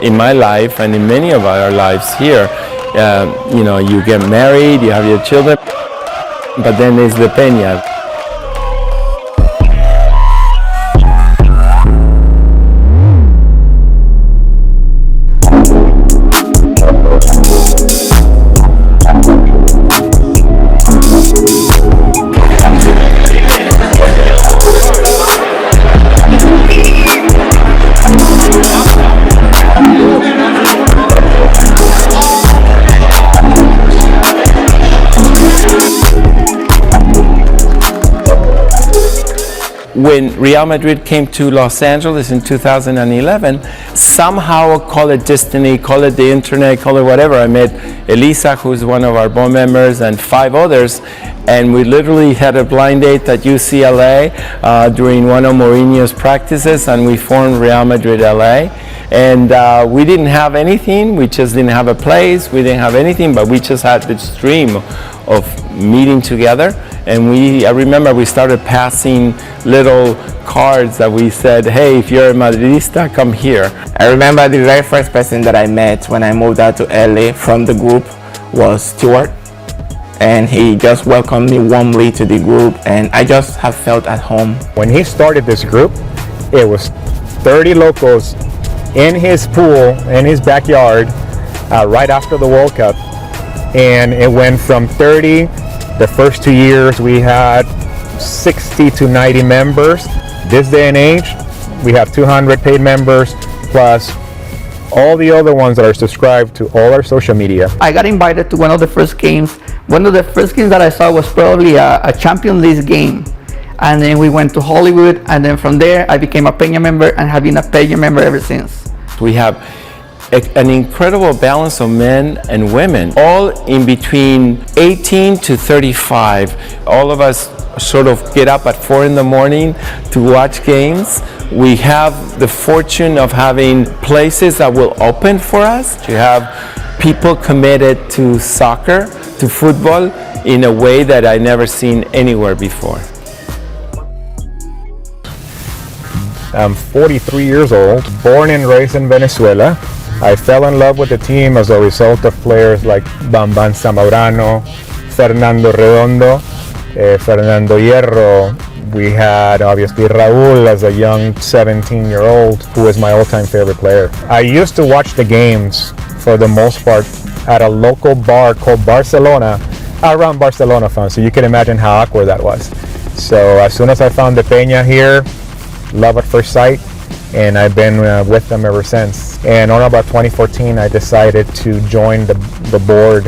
in my life and in many of our lives here, you get married, you have your children, but then there's the Peña. When Real Madrid came to Los Angeles in 2011, somehow, call it destiny, call it the internet, call it whatever, I met Elisa, who's one of our board members, and 5 others, and we literally had a blind date at UCLA during one of Mourinho's practices, and we formed Real Madrid LA. And we didn't have anything, we just didn't have a place, we didn't have anything, but we just had this dream of meeting together. And I remember we started passing little cards that we said, hey, if you're a Madridista, come here. I remember the very first person that I met when I moved out to LA from the group was Stuart. And he just welcomed me warmly to the group, and I just have felt at home. When he started this group, it was 30 locals in his pool, in his backyard, right after the World Cup. And it went from 30, the first 2 years we had 60 to 90 members. This day and age, we have 200 paid members, plus all the other ones that are subscribed to all our social media. I got invited to one of the first games. One of the first games that I saw was probably a Champions League game. And then we went to Hollywood, and then from there I became a Peña member and have been a Peña member ever since. We have an incredible balance of men and women, all in between 18 to 35. All of us sort of get up at 4 in the morning to watch games. We have the fortune of having places that will open for us. You have people committed to soccer, to football, in a way that I never seen anywhere before. I'm 43 years old, born and raised in Venezuela. I fell in love with the team as a result of players like Bambam Zamorano, Fernando Redondo, Fernando Hierro. We had obviously Raúl as a young 17-year-old who is my all-time favorite player. I used to watch the games for the most part at a local bar called Barcelona, around Barcelona fans, so you can imagine how awkward that was. So as soon as I found the Peña here, love at first sight, and I've been with them ever since. And on about 2014, I decided to join the board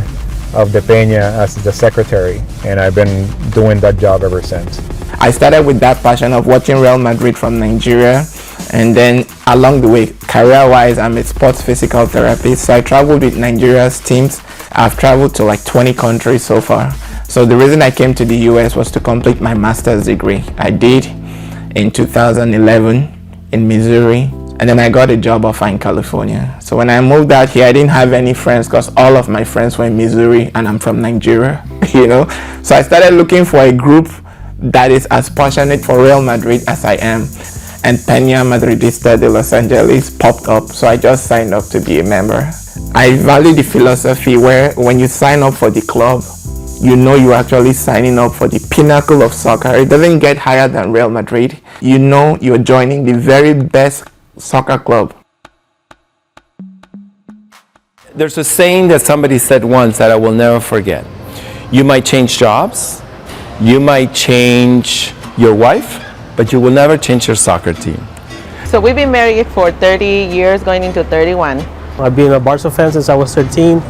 of the Peña as the secretary, and I've been doing that job ever since. I started with that passion of watching Real Madrid from Nigeria, and then along the way, career-wise, I'm a sports physical therapist, so I traveled with Nigeria's teams. I've traveled to like 20 countries so far. So the reason I came to the US was to complete my master's degree. I did in 2011 in Missouri, and then I got a job offer in California. So when I moved out here, I didn't have any friends because all of my friends were in Missouri and I'm from Nigeria, So I started looking for a group that is as passionate for Real Madrid as I am. And Peña Madridista de Los Angeles popped up, so I just signed up to be a member. I value the philosophy where when you sign up for the club, you're actually signing up for the pinnacle of soccer. It doesn't get higher than Real Madrid. You're joining the very best soccer club. There's a saying that somebody said once that I will never forget. You might change jobs, you might change your wife, but you will never change your soccer team. So we've been married for 30 years, going into 31. I've been a Barca fan since I was 13.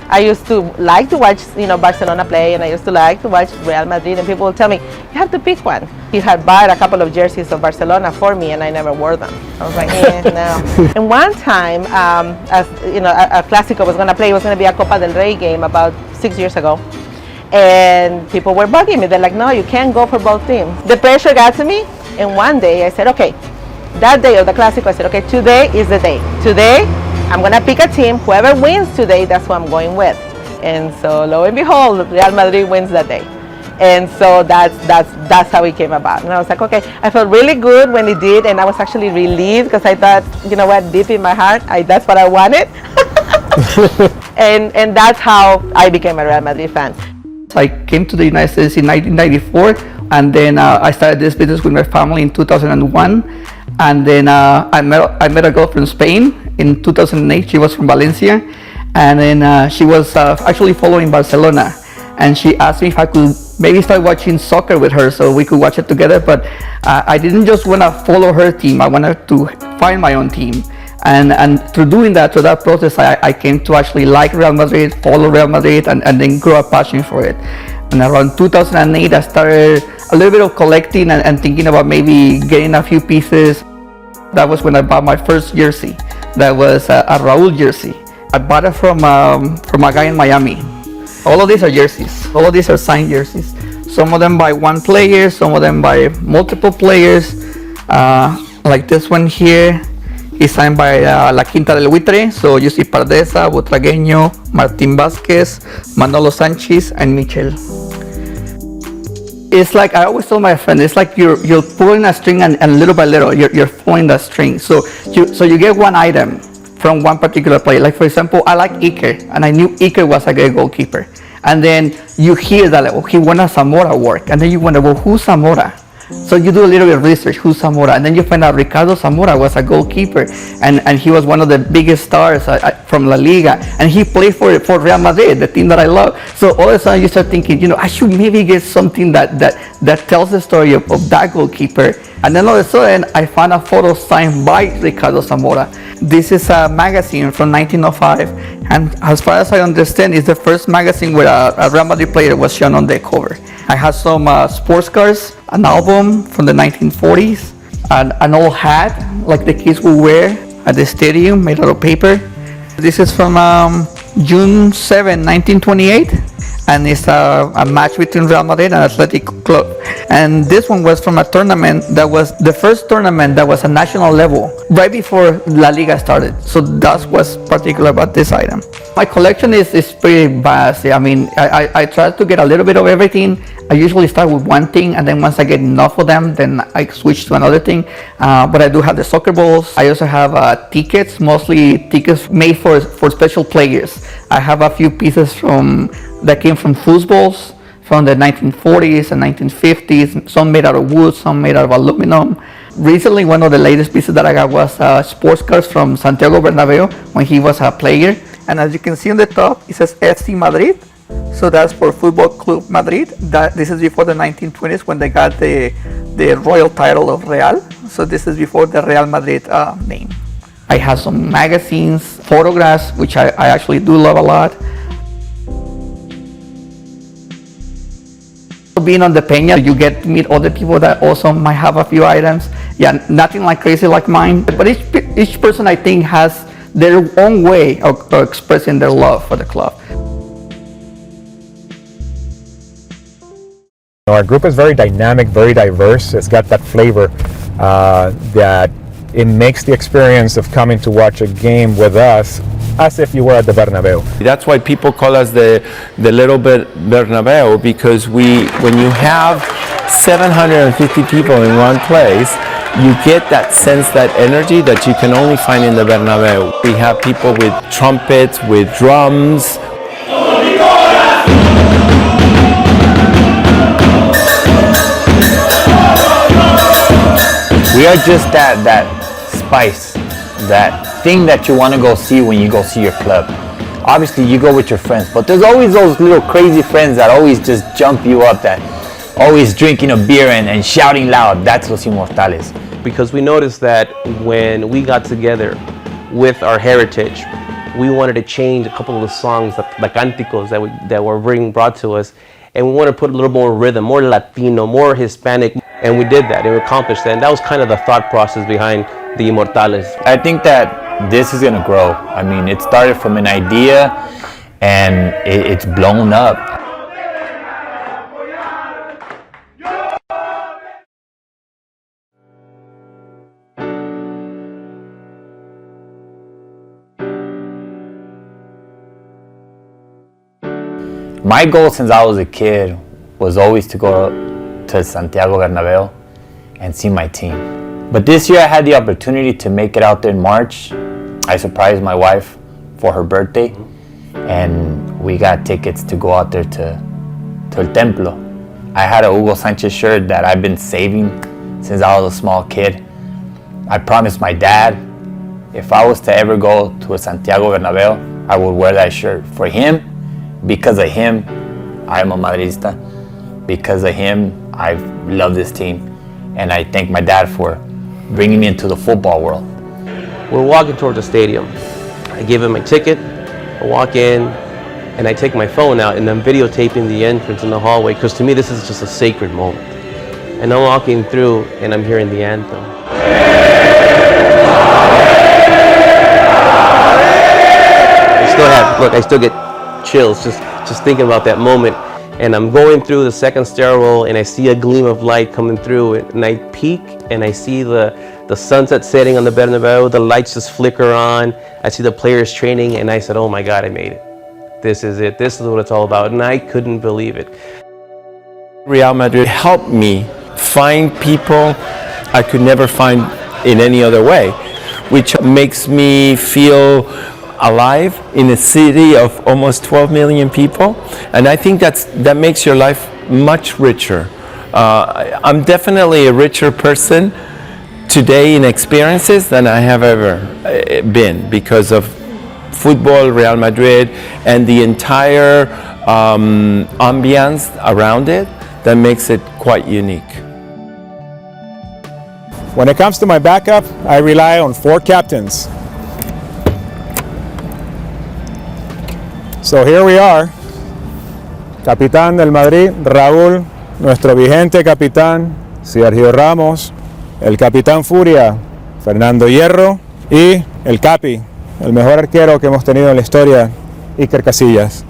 I used to like to watch, Barcelona play, and I used to like to watch Real Madrid, and people would tell me, you have to pick one. He had bought a couple of jerseys of Barcelona for me, and I never wore them. I was like, no. And one time, as a Clásico was going to play, it was going to be a Copa del Rey game about 6 years ago. And people were bugging me. They're like, no, you can't go for both teams. The pressure got to me, and one day I said, okay, that day of the Clásico, I said, okay, today is the day. Today, I'm going to pick a team. Whoever wins today, that's who I'm going with. And so, lo and behold, Real Madrid wins that day. And so that's how it came about. And I was like, okay, I felt really good when it did, and I was actually relieved because I thought, you know what, deep in my heart, that's what I wanted. and that's how I became a Real Madrid fan. I came to the United States in 1994, and then I started this business with my family in 2001. And then I met a girl from Spain in 2008. She was from Valencia, and then she was actually following Barcelona. And she asked me if I could maybe start watching soccer with her so we could watch it together. But I didn't just want to follow her team. I wanted to find my own team. And through doing that, through that process, I came to actually like Real Madrid, follow Real Madrid, and then grow a passion for it. And around 2008, I started a little bit of collecting and thinking about maybe getting a few pieces. That was when I bought my first jersey. That was a Raúl jersey. I bought it from a guy in Miami. All of these are jerseys. All of these are signed jerseys. Some of them by one player, some of them by multiple players. Like this one here. He's signed by La Quinta del Buitre, so you see Pardesa, Butragueño, Martín Vázquez, Manolo Sánchez, and Michel. It's like, I always tell my friend, it's like you're pulling a string and little by little, you're pulling that string. So you get one item from one particular player. Like for example, I like Iker, and I knew Iker was a great goalkeeper. And then you hear that, like, oh, he won a Zamora award. And then you wonder, well, who's Zamora? So you do a little bit of research, who's Zamora, and then you find out Ricardo Zamora was a goalkeeper, and he was one of the biggest stars from La Liga, and he played for Real Madrid, the team that I love. So all of a sudden you start thinking, I should maybe get something that tells the story of that goalkeeper. And then all of a sudden I found a photo signed by Ricardo Zamora. This is a magazine from 1905, and as far as I understand, it's the first magazine where a Real Madrid player was shown on the cover. I have some sports cars, an album from the 1940s, an old hat like the kids would wear at the stadium made out of paper. This is from June 7, 1928, and it's a match between Real Madrid and Athletic Club. And this one was from a tournament that was the first tournament that was a national level right before La Liga started. So that's what's particular about this item. My collection is pretty vast. I mean, I try to get a little bit of everything. I usually start with one thing, and then once I get enough of them, then I switch to another thing. But I do have the soccer balls. I also have tickets, mostly tickets made for special players. I have a few pieces that came from footballs from the 1940s and 1950s, some made out of wood, some made out of aluminum. Recently, one of the latest pieces that I got was sports cars from Santiago Bernabéu when he was a player. And as you can see on the top, it says FC Madrid. So that's for Football Club Madrid. This is before the 1920s when they got the royal title of Real. So this is before the Real Madrid name. I have some magazines, photographs, which I actually do love a lot. Being on the Peña, you get to meet other people that also might have a few items. Yeah, nothing like crazy like mine, but each person I think has their own way of expressing their love for the club. Our group is very dynamic, very diverse. It's got that flavor that it makes the experience of coming to watch a game with us as if you were at the Bernabéu. That's why people call us the Little Bernabéu, because when you have 750 people in one place, you get that sense, that energy that you can only find in the Bernabéu. We have people with trumpets, with drums. We are just that spice, that thing that you want to go see when you go see your club. Obviously you go with your friends, but there's always those little crazy friends that always just jump you up, that always drinking a beer and shouting loud. That's Los Inmortales. Because we noticed that when we got together with our heritage, we wanted to change a couple of the songs, the cánticos that were being brought to us, and we wanted to put a little more rhythm, more Latino, more Hispanic, and we did that, and we accomplished that, and that was kind of the thought process behind the Inmortales. I think that this is going to grow. I mean, it started from an idea, and it's blown up. My goal since I was a kid was always to go to Santiago Bernabéu and see my team. But this year I had the opportunity to make it out there in March. I surprised my wife for her birthday, and we got tickets to go out there to El Templo. I had a Hugo Sanchez shirt that I've been saving since I was a small kid. I promised my dad if I was to ever go to a Santiago Bernabéu, I would wear that shirt for him. Because of him, I'm a Madridista. Because of him, I love this team. And I thank my dad for bringing me into the football world. We're walking towards the stadium. I give him my ticket, I walk in, and I take my phone out and I'm videotaping the entrance in the hallway, because to me this is just a sacred moment. And I'm walking through and I'm hearing the anthem. I still get chills just thinking about that moment. And I'm going through the second stairwell and I see a gleam of light coming through it, and I peek and I see the sunset setting on the Bernabeu, the lights just flicker on, I see the players training, and I said, oh my God, I made it. This is it, this is what it's all about, and I couldn't believe it. Real Madrid helped me find people I could never find in any other way, which makes me feel alive in a city of almost 12 million people, and I think that makes your life much richer. I'm definitely a richer person today in experiences than I have ever been because of football, Real Madrid, and the entire ambiance around it that makes it quite unique. When it comes to my backup, I rely on 4 captains. So here we are, capitán del Madrid, Raúl, nuestro vigente capitán, Sergio Ramos, el capitán Furia, Fernando Hierro, y el capi, el mejor arquero que hemos tenido en la historia, Iker Casillas.